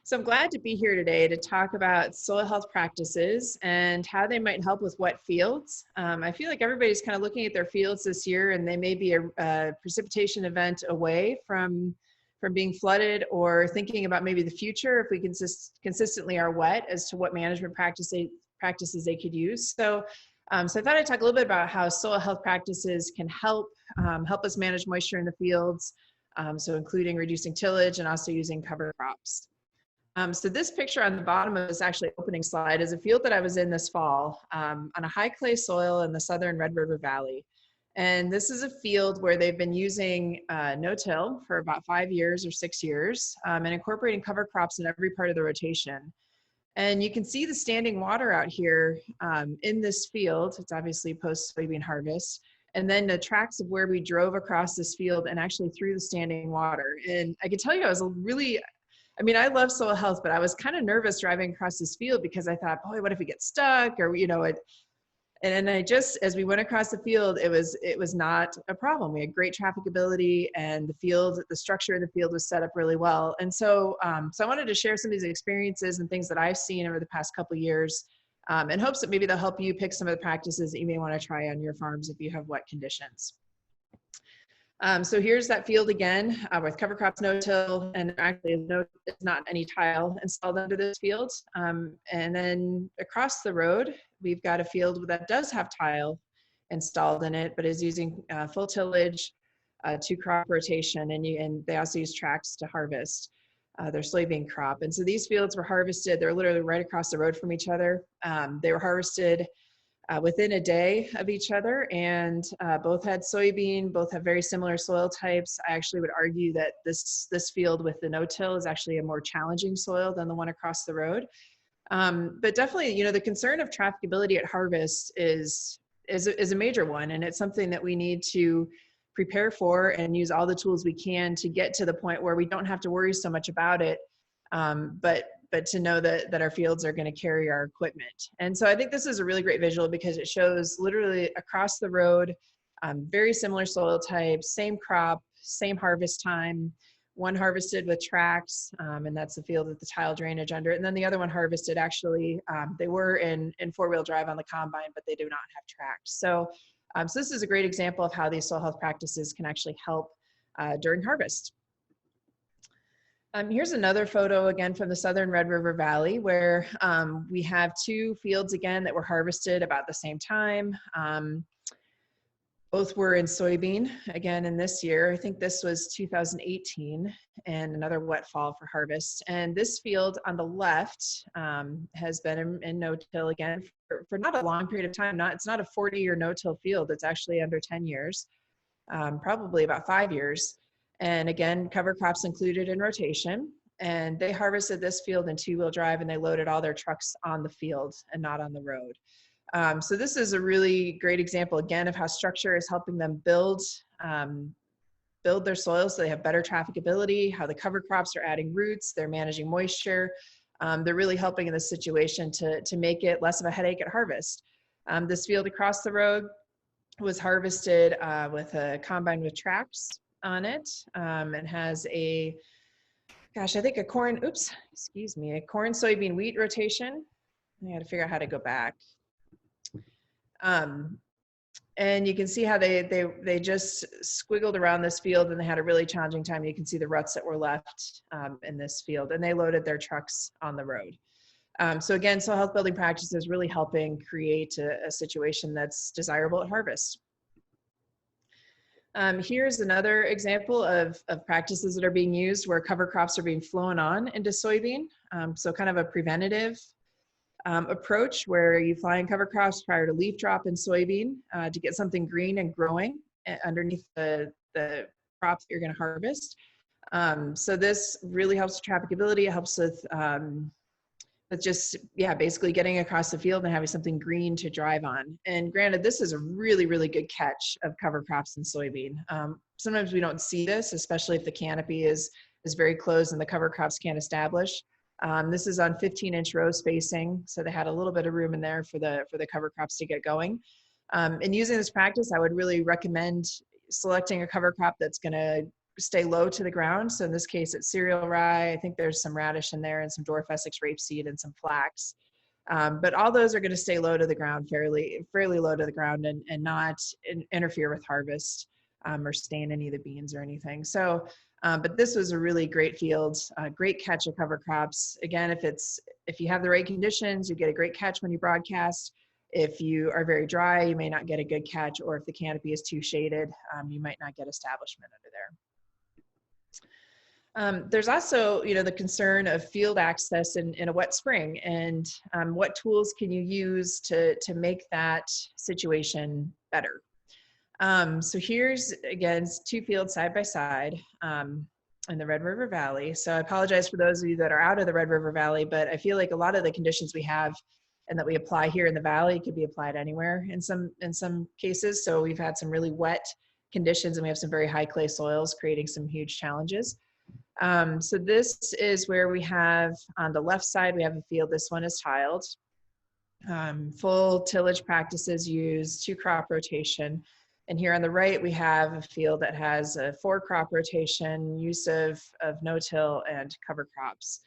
So I'm glad to be here today to talk about soil health practices and how they might help with wet fields. I feel like everybody's kind of looking at their fields this year, and they may be a precipitation event away from being flooded, or thinking about maybe the future if we consistently are wet as to what management practices they could use. So I thought I'd talk a little bit about how soil health practices can help us manage moisture in the fields. So including reducing tillage and also using cover crops. So this picture on the bottom of this actually opening slide is a field that I was in this fall on a high clay soil in the southern Red River Valley. And this is a field where they've been using no-till for about 5 years or 6 years and incorporating cover crops in every part of the rotation. And you can see the standing water out here in this field. It's obviously post soybean harvest. And then the tracks of where we drove across this field and actually through the standing water. And I can tell you, I love soil health, but I was kind of nervous driving across this field because I thought, boy, what if we get stuck? Or, as we went across the field, it was not a problem. We had great trafficability, and the structure of the field was set up really well. And so I wanted to share some of these experiences and things that I've seen over the past couple of years, in hopes that maybe they'll help you pick some of the practices that you may want to try on your farms if you have wet conditions. So here's that field again with cover crops, no-till, and actually it's not any tile installed under this field. And then across the road, we've got a field that does have tile installed in it, but is using full tillage, 2-crop rotation, and they also use tracks to harvest their soybean crop. And so these fields were harvested, they're literally right across the road from each other. They were harvested within a day of each other, and both had soybean, both have very similar soil types. I actually would argue that this field with the no-till is actually a more challenging soil than the one across the road. But definitely, the concern of trafficability at harvest is a major one, and it's something that we need to prepare for and use all the tools we can to get to the point where we don't have to worry so much about it, but to know that our fields are going to carry our equipment. And so I think this is a really great visual because it shows literally across the road, very similar soil types, same crop, same harvest time, one harvested with tracks, and that's the field with the tile drainage under it. And then the other one harvested, actually, they were in 4-wheel drive on the combine, but they do not have tracks. So this is a great example of how these soil health practices can actually help during harvest. Here's another photo again from the southern Red River Valley, where we have 2 fields again that were harvested about the same time. Both were in soybean again in this year. I think this was 2018, and another wet fall for harvest. And this field on the left has been in no-till again for not a long period of time. It's not a 40-year no-till field. It's actually under 10 years, probably about 5 years. And again, cover crops included in rotation. And they harvested this field in 2-wheel drive, and they loaded all their trucks on the field and not on the road. So this is a really great example, again, of how structure is helping them build their soil so they have better trafficability, how the cover crops are adding roots, they're managing moisture. They're really helping in this situation to make it less of a headache at harvest. This field across the road was harvested with a combine with tracks on it. It has a corn soybean wheat rotation. I got to figure out how to go back. And you can see how they just squiggled around this field, and they had a really challenging time. You can see the ruts that were left in this field, and they loaded their trucks on the road. So again, soil health building practices really helping create a situation that's desirable at harvest. Here's another example of practices that are being used where cover crops are being flown on into soybean. So kind of a preventative approach where you fly in cover crops prior to leaf drop in soybean to get something green and growing underneath the crops that you're going to harvest. So this really helps with trafficability. It helps with basically getting across the field and having something green to drive on. And granted, this is a really, really good catch of cover crops in soybean. Sometimes we don't see this, especially if the canopy is very closed and the cover crops can't establish. This is on 15-inch row spacing, so they had a little bit of room in there for the cover crops to get going. And using this practice, I would really recommend selecting a cover crop that's going to stay low to the ground. So in this case, it's cereal rye. I think there's some radish in there and some dwarf Essex rapeseed and some flax. But all those are going to stay low to the ground, fairly low to the ground, and not interfere with harvest or stain any of the beans or anything. So, but this was a really great field, great catch of cover crops. Again, if you have the right conditions, you get a great catch when you broadcast. If you are very dry, you may not get a good catch, or if the canopy is too shaded, you might not get establishment under there. There's also, the concern of field access in a wet spring, and what tools can you use to make that situation better? So here's, again, 2 fields side by side in the Red River Valley. So I apologize for those of you that are out of the Red River Valley, but I feel like a lot of the conditions we have and that we apply here in the Valley could be applied anywhere in some cases. So we've had some really wet conditions, and we have some very high clay soils creating some huge challenges. So this is where we have, on the left side, we have a field. This one is tiled. Full tillage practices use 2-crop rotation. And here on the right, we have a field that has a 4-crop rotation, use of no-till and cover crops.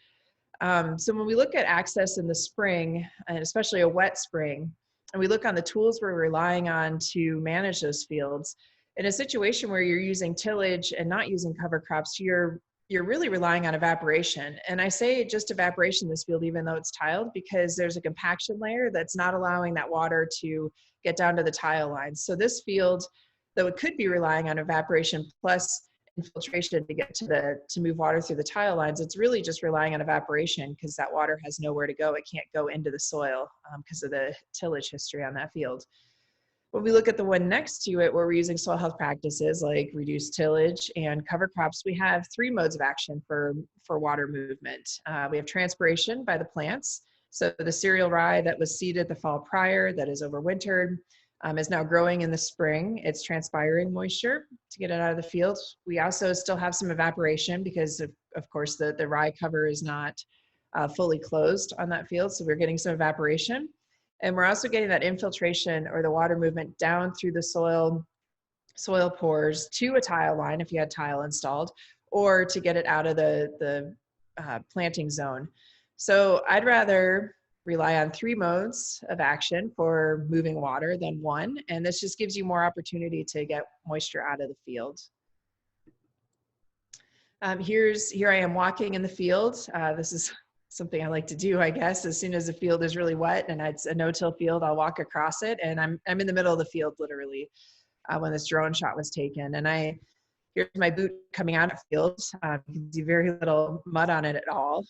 So when we look at access in the spring, and especially a wet spring, and we look on the tools we're relying on to manage those fields, in a situation where you're using tillage and not using cover crops, you're really relying on evaporation. And I say just evaporation in this field, even though it's tiled, because there's a compaction layer that's not allowing that water to get down to the tile lines. So this field, though it could be relying on evaporation plus infiltration to get to move water through the tile lines, it's really just relying on evaporation because that water has nowhere to go. It can't go into the soil because of the tillage history on that field. When we look at the one next to it, where we're using soil health practices like reduced tillage and cover crops, we have 3 modes of action for water movement. We have transpiration by the plants. So the cereal rye that was seeded the fall prior, that is overwintered, is now growing in the spring. It's transpiring moisture to get it out of the field. We also still have some evaporation because of course the rye cover is not fully closed on that field. So we're getting some evaporation. And we're also getting that infiltration or the water movement down through the soil pores to a tile line if you had tile installed, or to get it out of the planting zone. So I'd rather rely on 3 modes of action for moving water than 1. And this just gives you more opportunity to get moisture out of the field. Here I am walking in the field. This is something I like to do, I guess. As soon as the field is really wet and it's a no-till field, I'll walk across it, and I'm in the middle of the field literally when this drone shot was taken. And here's my boot coming out of the field. You can see very little mud on it at all.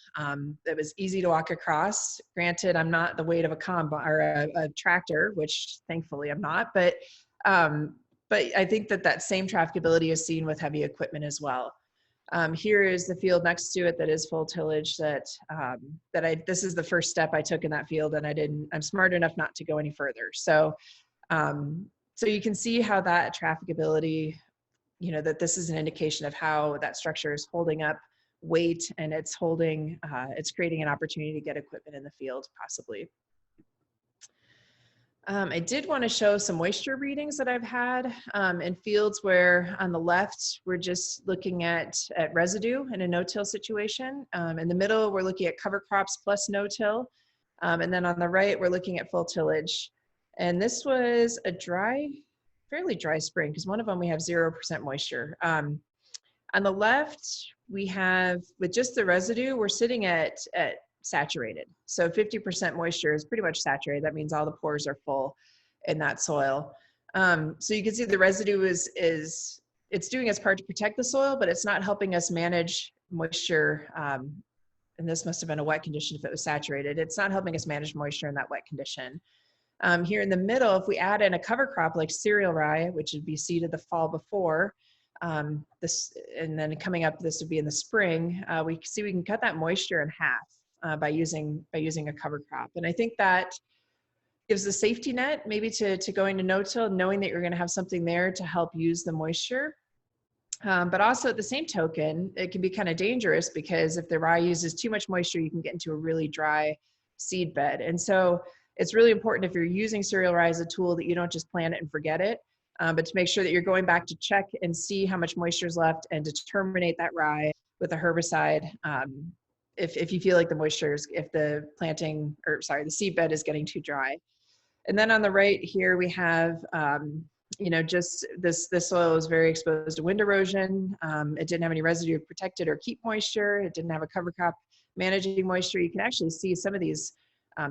It was easy to walk across. Granted, I'm not the weight of a combine or a tractor, which thankfully I'm not, but I think that same trafficability is seen with heavy equipment as well. Here is the field next to it that is full tillage this is the first step I took in that field, and I'm smart enough not to go any further. So, so you can see how that trafficability, that this is an indication of how that structure is holding up weight, and it's creating an opportunity to get equipment in the field possibly. I did want to show some moisture readings that I've had in fields where on the left, we're just looking at residue in a no-till situation. In the middle, we're looking at cover crops plus no-till. And then on the right, we're looking at full tillage. And this was a fairly dry spring, because one of them we have 0% moisture. On the left, we have, with just the residue, we're sitting at saturated. So 50% moisture is pretty much saturated. That means all the pores are full in that soil. So you can see the residue it's doing its part to protect the soil, but it's not helping us manage moisture. And this must have been a wet condition if it was saturated. It's not helping us manage moisture in that wet condition. Here in the middle, if we add in a cover crop like cereal rye, which would be seeded the fall before, and then coming up, this would be in the spring, we can cut that moisture in half. By using a cover crop. And I think that gives a safety net maybe to going to no-till, knowing that you're going to have something there to help use the moisture. But also at the same token, it can be kind of dangerous, because if the rye uses too much moisture, you can get into a really dry seed bed. And so it's really important, if you're using cereal rye as a tool, that you don't just plant it and forget it. but to make sure that you're going back to check and see how much moisture is left and to terminate that rye with a herbicide if you feel like the moisture is, if the planting, or sorry, the seed bed is getting too dry. And then on the right here, we have, just this soil is very exposed to wind erosion. It didn't have any residue to protect it or keep moisture. It didn't have a cover crop managing moisture. You can actually see some of these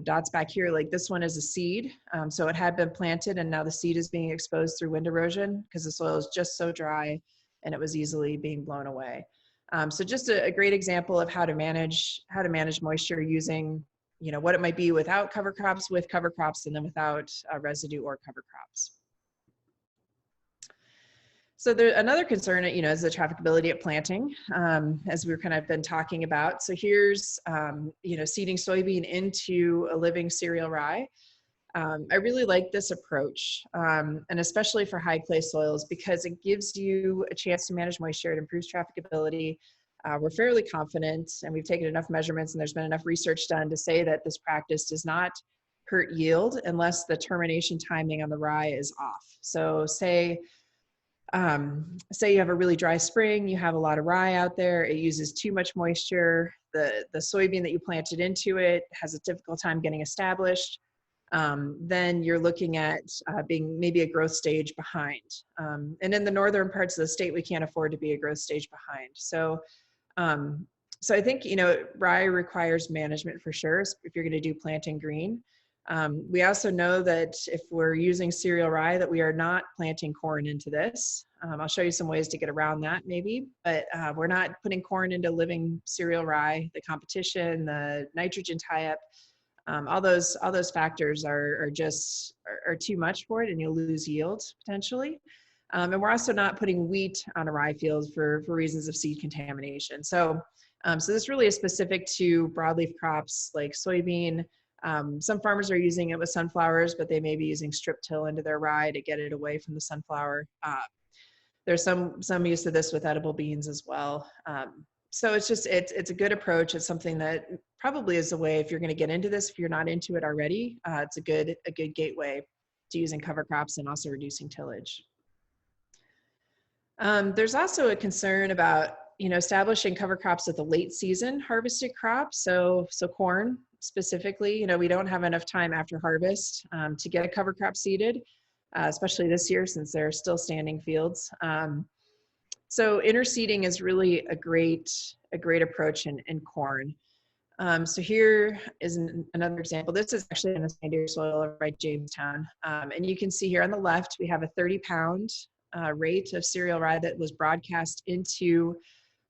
dots back here, like this one is a seed. So it had been planted and now the seed is being exposed through wind erosion because the soil is just so dry and it was easily being blown away. So just a great example of how to manage moisture using, what it might be without cover crops, with cover crops, and then without residue or cover crops. So there's another concern, is the trafficability at planting, as we've kind of been talking about. So here's, seeding soybean into a living cereal rye. I really like this approach, and especially for high clay soils, because it gives you a chance to manage moisture. It improves trafficability. We're fairly confident, and we've taken enough measurements and there's been enough research done to say that this practice does not hurt yield unless the termination timing on the rye is off. So say you have a really dry spring, you have a lot of rye out there, it uses too much moisture, the soybean that you planted into it has a difficult time getting established, then you're looking at being maybe a growth stage behind. And in the northern parts of the state, we can't afford to be a growth stage behind. So I think, rye requires management for sure if you're going to do planting green. We also know that if we're using cereal rye, that we are not planting corn into this. I'll show you some ways to get around that maybe, but we're not putting corn into living cereal rye. The competition, the nitrogen tie-up, all those factors are too much for it, and you'll lose yield potentially. And we're also not putting wheat on a rye field for reasons of seed contamination. So this really is specific to broadleaf crops like soybean. Some farmers are using it with sunflowers, but they may be using strip-till into their rye to get it away from the sunflower. There's some use of this with edible beans as well. So it's a good approach. It's something that probably is a way, if you're going to get into this, if you're not into it already, it's a good gateway to using cover crops and also reducing tillage. There's also a concern about establishing cover crops at the late season harvested crops. So corn specifically, we don't have enough time after harvest to get a cover crop seeded, especially this year since they're still standing fields. So interseeding is really a great approach in corn. So here is another example. This is actually in a sandier soil right Jamestown. And you can see here on the left, we have a 30-pound rate of cereal rye that was broadcast into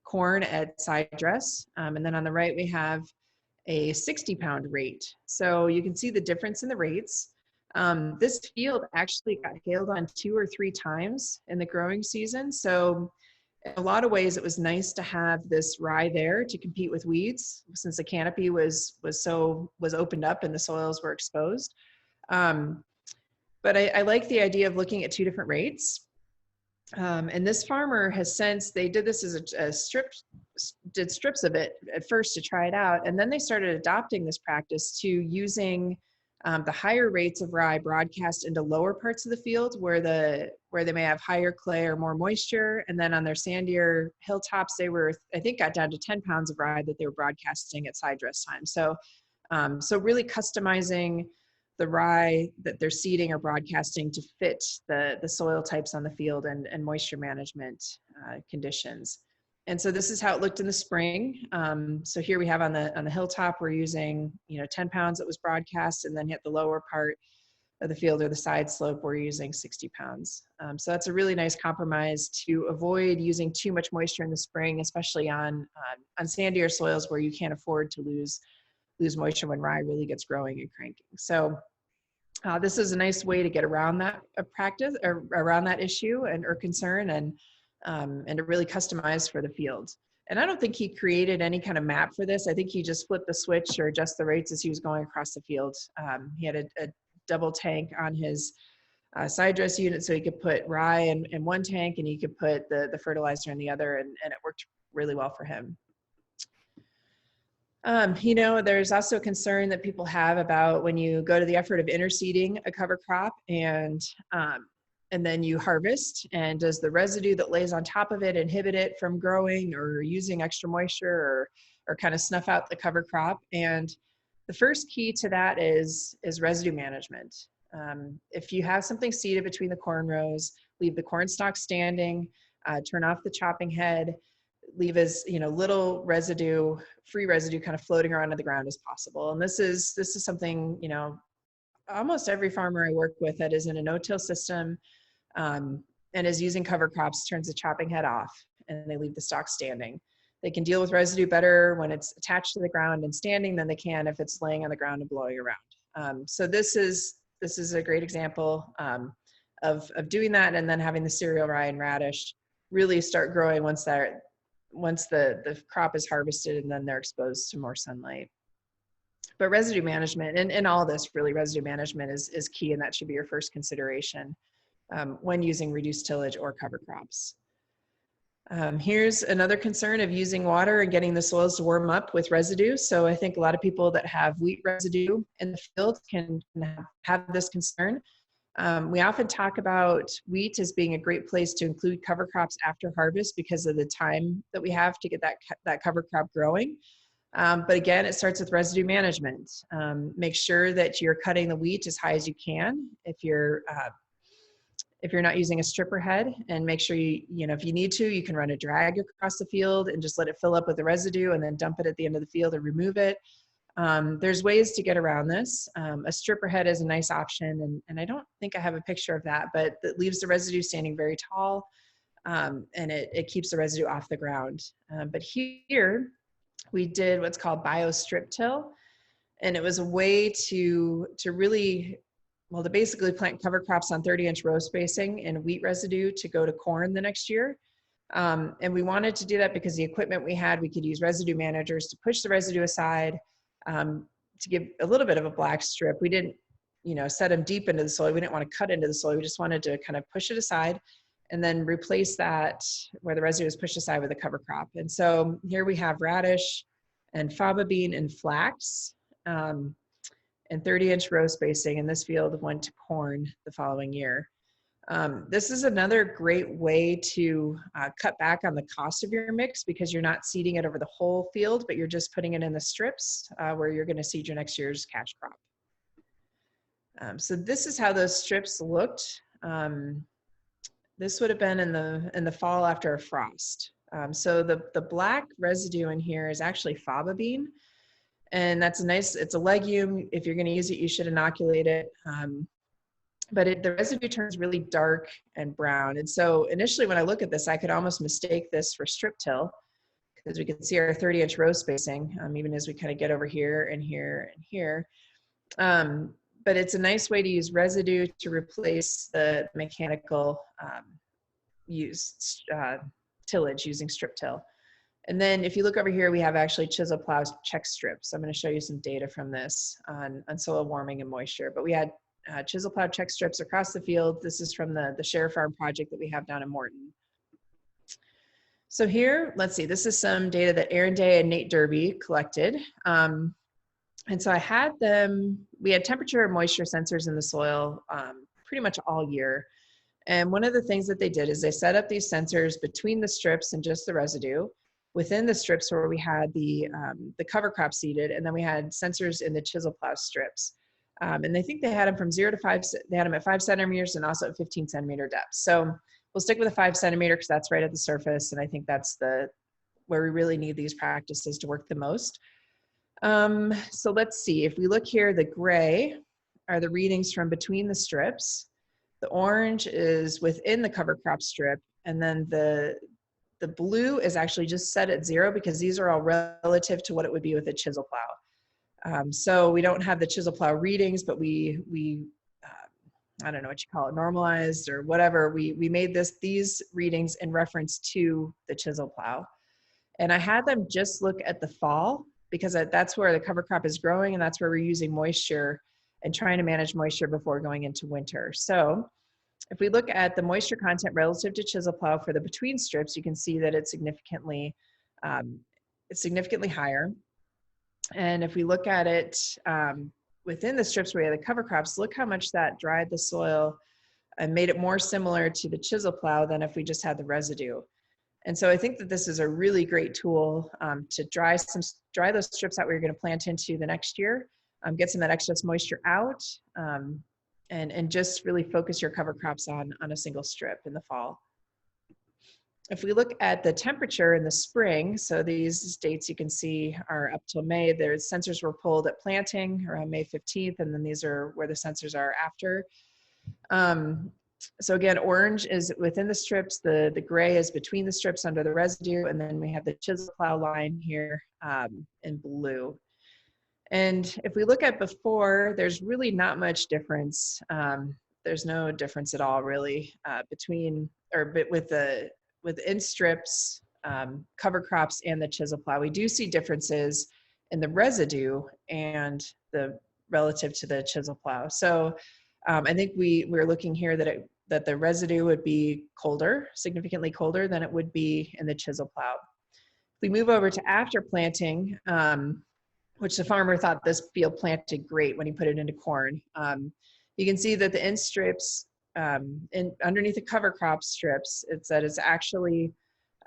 corn at side dress. And then on the right, we have a 60-pound rate. So you can see the difference in the rates. This field actually got hailed on 2 or 3 times in the growing season. So in a lot of ways, it was nice to have this rye there to compete with weeds, since the canopy was opened up and the soils were exposed. But I like the idea of looking at 2 different rates. And this farmer has since, they did this as did strips of it at first to try it out. And then they started adopting this practice to using the higher rates of rye broadcast into lower parts of the field where they may have higher clay or more moisture. And then on their sandier hilltops, they were, I think, got down to 10 pounds of rye that they were broadcasting at side dress time. So really customizing the rye that they're seeding or broadcasting to fit the soil types on the field and moisture management conditions. And so this is how it looked in the spring. So here we have on the hilltop, we're using 10 pounds that was broadcast, and then hit the lower part of the field or the side slope, we're using 60 pounds. So that's a really nice compromise to avoid using too much moisture in the spring, especially on sandier soils where you can't afford to lose moisture when rye really gets growing and cranking. So this is a nice way to get around that practice, or around that issue or concern, and to really customize for the field. And I don't think he created any kind of map for this. I think he just flipped the switch or adjust the rates as he was going across the field. He had a double tank on his side dress unit, so he could put rye in one tank and he could put the fertilizer in the other, and it worked really well for him. There's also concern that people have about when you go to the effort of interseeding a cover crop and And then you harvest, and does the residue that lays on top of it inhibit it from growing or using extra moisture, or kind of snuff out the cover crop? And the first key to that is residue management. If you have something seeded between the corn rows, leave the corn stalk standing, turn off the chopping head, leave as little residue, free residue, kind of floating around on the ground as possible. And this is something almost every farmer I work with that is in a no-till system and is using cover crops turns the chopping head off, and they leave the stalk standing. They can deal with residue better when it's attached to the ground and standing than they can if it's laying on the ground and blowing around. So this is a great example of doing that, and then having the cereal rye and radish really start growing once the crop is harvested and then they're exposed to more sunlight. But residue management, and all this really, residue management is key, and that should be your first consideration when using reduced tillage or cover crops. Here's another concern of using water and getting the soils to warm up with residue. So I think a lot of people that have wheat residue in the field can have this concern. We often talk about wheat as being a great place to include cover crops after harvest because of the time that we have to get that cover crop growing. But again, it starts with residue management. Make sure that you're cutting the wheat as high as you can if you're not using a stripper head, and make sure if you need to, you can run a drag across the field and just let it fill up with the residue and then dump it at the end of the field and remove it. There's ways to get around this. A stripper head is a nice option, and I don't think I have a picture of that, but it leaves the residue standing very tall, and it keeps the residue off the ground. But here we did what's called bio strip till, and it was a way to really, to basically plant cover crops on 30-inch row spacing and wheat residue to go to corn the next year. And we wanted to do that because the equipment we had, we could use residue managers to push the residue aside, to give a little bit of a black strip. We didn't, set them deep into the soil. We didn't want to cut into the soil. We just wanted to kind of push it aside and then replace that where the residue is pushed aside with a cover crop. And so here we have radish and faba bean and flax, and 30-inch row spacing, and this field went to corn the following year. This is another great way to cut back on the cost of your mix because you're not seeding it over the whole field, but you're just putting it in the strips where you're going to seed your next year's cash crop. So this is how those strips looked. This would have been in the fall after a frost. So the black residue in here is actually faba bean. And that's it's a legume. If you're going to use it, you should inoculate it. But the residue turns really dark and brown. And so initially when I look at this, I could almost mistake this for strip till because we can see our 30-inch row spacing, even as we kind of get over here and here and here. But it's a nice way to use residue to replace the mechanical tillage using strip till. And then if you look over here, we have actually chisel plow check strips. I'm going to show you some data from this on soil warming and moisture. But we had chisel plow check strips across the field. This is from the Share Farm project that we have down in Morton. So here, let's see, this is some data that Aaron Day and Nate Derby collected. And so I had we had temperature and moisture sensors in the soil pretty much all year. And one of the things that they did is they set up these sensors between the strips and just the residue. Within the strips where we had the cover crop seeded, and then we had sensors in the chisel plow strips. And I think they had them from 0 to 5, they had them at 5 centimeters and also at 15 centimeter depth. So we'll stick with a 5 centimeter because that's right at the surface. And I think that's where we really need these practices to work the most. So let's see, if we look here, the gray are the readings from between the strips. The orange is within the cover crop strip. And then the blue is actually just set at 0 because these are all relative to what it would be with a chisel plow. So we don't have the chisel plow readings, but we I don't know what you call it, normalized or whatever. We made these readings in reference to the chisel plow. And I had them just look at the fall because that's where the cover crop is growing and that's where we're using moisture and trying to manage moisture before going into winter. So if we look at the moisture content relative to chisel plow for the between strips, you can see that it's significantly higher. And if we look at it within the strips where we have the cover crops, look how much that dried the soil and made it more similar to the chisel plow than if we just had the residue. And so I think that this is a really great tool to dry those strips that we're going to plant into the next year, get some of that excess moisture out, and just really focus your cover crops on a single strip in the fall. If we look at the temperature in the spring, so these dates you can see are up till May. Their sensors were pulled at planting around May 15th, and then these are where the sensors are after. So again, orange is within the strips, the gray is between the strips under the residue, and then we have the chisel plow line here in blue. And if we look at before, there's really not much difference. There's no difference at all really within strips, cover crops, and the chisel plow. We do see differences in the residue and the relative to the chisel plow. So I think we're looking here that the residue would be colder, significantly colder than it would be in the chisel plow. If we move over to after planting, which the farmer thought this field planted great when he put it into corn, you can see that the end strips, underneath the cover crop strips, it's actually,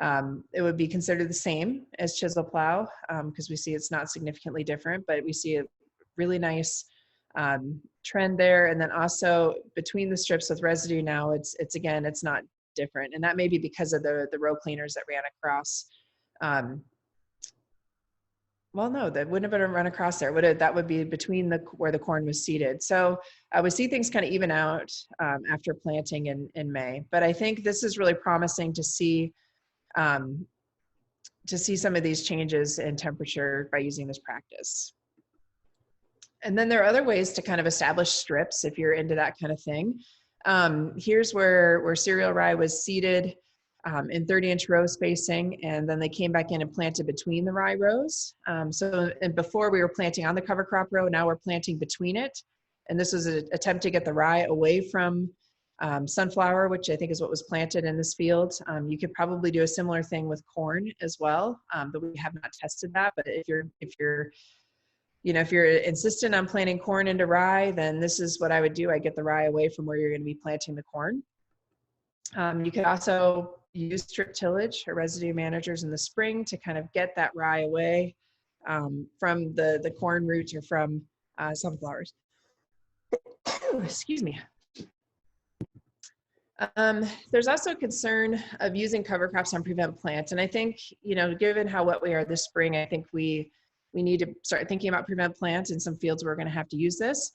it would be considered the same as chisel plow because we see it's not significantly different, but we see a really nice trend there. And then also between the strips with residue now, it's not different. And that may be because of the row cleaners that ran across. Well, no, that wouldn't have been run across there. That would be between where the corn was seeded. So we see things kind of even out after planting in May. But I think this is really promising to see some of these changes in temperature by using this practice. And then there are other ways to kind of establish strips if you're into that kind of thing. Here's where cereal rye was seeded in 30-inch row spacing, and then they came back in and planted between the rye rows. And before we were planting on the cover crop row, now we're planting between it. And this was an attempt to get the rye away from sunflower, which I think is what was planted in this field. You could probably do a similar thing with corn as well, but we have not tested that. But if you're insistent on planting corn into rye, then this is what I would do. I get the rye away from where you're going to be planting the corn. You could also use strip tillage or residue managers in the spring to kind of get that rye away from the corn roots or from sunflowers. Excuse me. There's also concern of using cover crops on prevent plant. And I think, given how wet we are this spring, I think we need to start thinking about prevent plant in some fields where we're going to have to use this.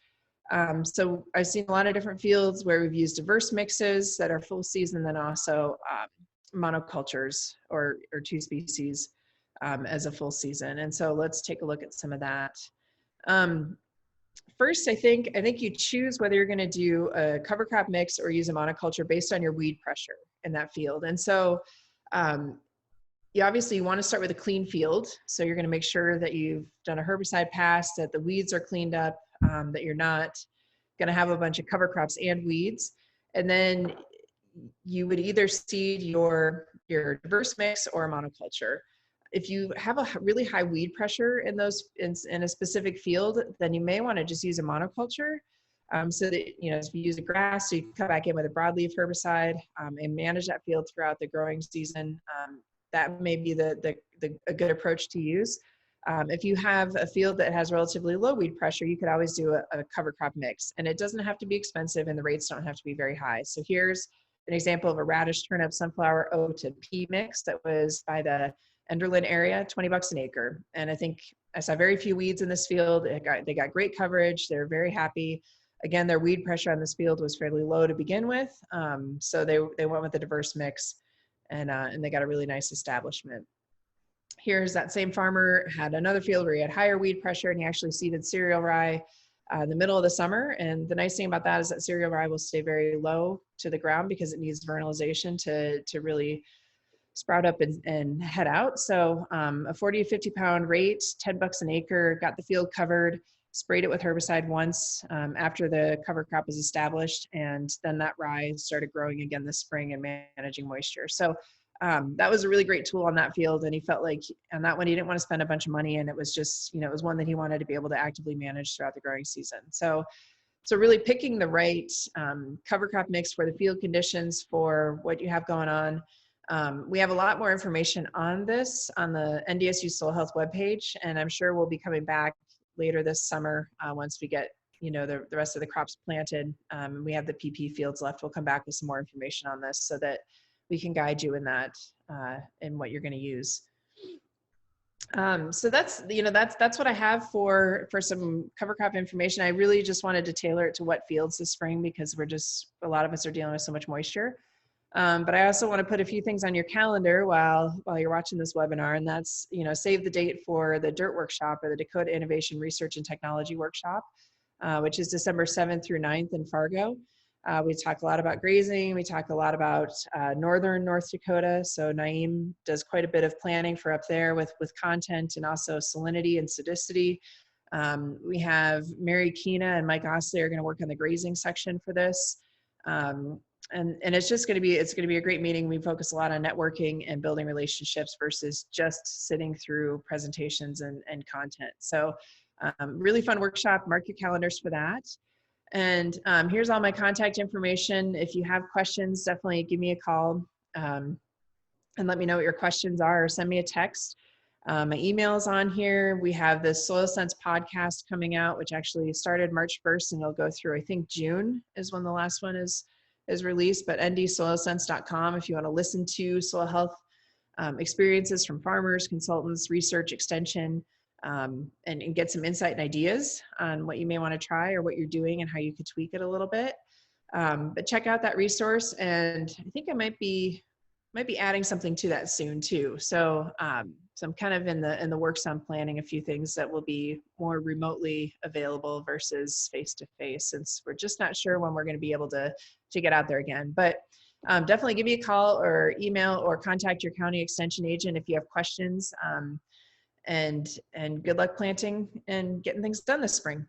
So I've seen a lot of different fields where we've used diverse mixes that are full season, then also monocultures or two species as a full season. And so let's take a look at some of that. First, I think you choose whether you're going to do a cover crop mix or use a monoculture based on your weed pressure in that field. And so you obviously want to start with a clean field. So you're going to make sure that you've done a herbicide pass, that the weeds are cleaned up, that you're not going to have a bunch of cover crops and weeds. And then you would either seed your diverse mix or a monoculture. If you have a really high weed pressure in a specific field, then you may want to just use a monoculture. So that, if you use a grass, so you can come back in with a broadleaf herbicide and manage that field throughout the growing season. That may be a good approach to use. If you have a field that has relatively low weed pressure, you could always do a cover crop mix, and it doesn't have to be expensive and the rates don't have to be very high. So here's an example of a radish, turnip, sunflower, O to P mix that was by the Enderlin area, $20 an acre. And I think I saw very few weeds in this field. They got great coverage. They're very happy. Again, their weed pressure on this field was fairly low to begin with. So they went with a diverse mix, and they got a really nice establishment. Here's that same farmer had another field where he had higher weed pressure, and he actually seeded cereal rye in the middle of the summer. And the nice thing about that is that cereal rye will stay very low to the ground because it needs vernalization to really sprout up and head out. So a 40 to 50 pound rate, $10 an acre, got the field covered, sprayed it with herbicide once after the cover crop was established. And then that rye started growing again this spring and managing moisture. So that was a really great tool on that field. And he felt like on that one, he didn't want to spend a bunch of money. And it was just, it was one that he wanted to be able to actively manage throughout the growing season. So So really picking the right cover crop mix for the field conditions for what you have going on. We have a lot more information on this on the NDSU Soil Health webpage, and I'm sure we'll be coming back later this summer once we get the rest of the crops planted. We have the PP fields left. We'll come back with some more information on this so that we can guide you in that in what you're going to use. So that's what I have for some cover crop information. I really just wanted to tailor it to what fields this spring because a lot of us are dealing with so much moisture. But I also want to put a few things on your calendar while you're watching this webinar, and that's, save the date for the DIRT workshop or the Dakota Innovation Research and Technology workshop, which is December 7th through 9th in Fargo. We talk a lot about grazing. We talk a lot about northern North Dakota. So Naeem does quite a bit of planning for up there with content and also salinity and sedicity. We have Mary Keena and Mike Osley are going to work on the grazing section for this. And it's going to be a great meeting. We focus a lot on networking and building relationships versus just sitting through presentations and content. So really fun workshop. Mark your calendars for that. And here's all my contact information. If you have questions, definitely give me a call and let me know what your questions are, or send me a text. My email is on here. We have the Soil Sense podcast coming out, which actually started March 1st and it'll go through, I think June is when the last one is released, but ndsoilsense.com if you want to listen to soil health experiences from farmers, consultants, research, extension, and get some insight and ideas on what you may want to try or what you're doing and how you could tweak it a little bit. But check out that resource, and I think I might be adding something to that soon too. So I'm kind of in the works on planning a few things that will be more remotely available versus face to face, since we're just not sure when we're going to be able to get out there again. But definitely give me a call or email or contact your county extension agent if you have questions. And good luck planting and getting things done this spring.